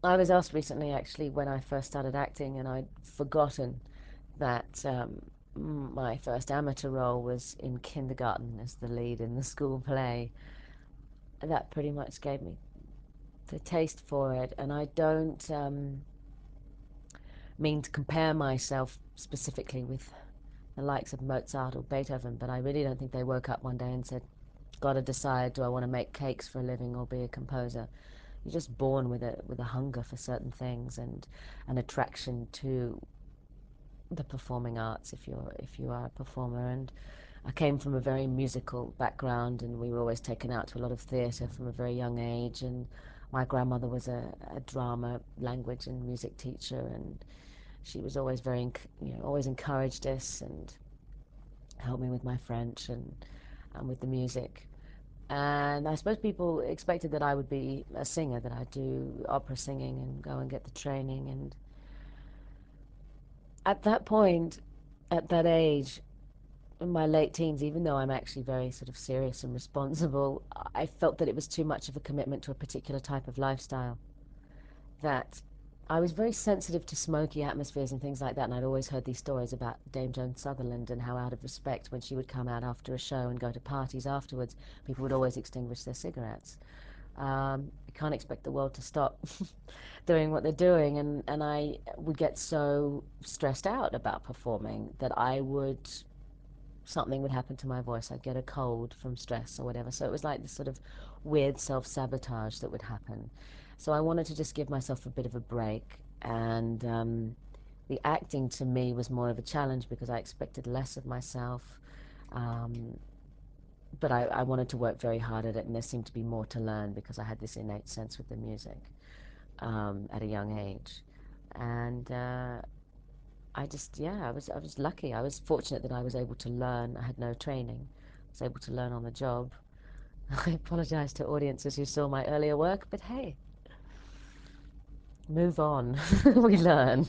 I was asked recently, actually, when I first started acting, and I'd forgotten that my first amateur role was in kindergarten as the lead in the school play. That pretty much gave me the taste for it, and I don't mean to compare myself specifically with the likes of Mozart or Beethoven, but I really don't think they woke up one day and said, "Gotta decide, do I want to make cakes for a living or be a composer?" You're just born with a hunger for certain things and an attraction to the performing arts if you are a performer. And I came from a very musical background, and we were always taken out to a lot of theatre from a very young age. And my grandmother was a drama, language, and music teacher, and she was always always encouraged us and helped me with my French and with the music. And I suppose people expected that I would be a singer, that I'd do opera singing and go and get the training. And at that point, at that age, in my late teens, even though I'm actually very sort of serious and responsible, I felt that it was too much of a commitment to a particular type of lifestyle. That I was very sensitive to smoky atmospheres and things like that, and I'd always heard these stories about Dame Joan Sutherland and how, out of respect, when she would come out after a show and go to parties afterwards, people would always extinguish their cigarettes. You can't expect the world to stop doing what they're doing, and I would get so stressed out about performing that something would happen to my voice. I'd get a cold from stress or whatever. So it was like this sort of weird self-sabotage that would happen. So I wanted to just give myself a bit of a break. And the acting to me was more of a challenge because I expected less of myself. Um, but I wanted to work very hard at it, and there seemed to be more to learn because I had this innate sense with the music at a young age. And I was lucky. I was fortunate that I was able to learn. I had no training. I was able to learn on the job. I apologize to audiences who saw my earlier work, but hey, move on. We learn.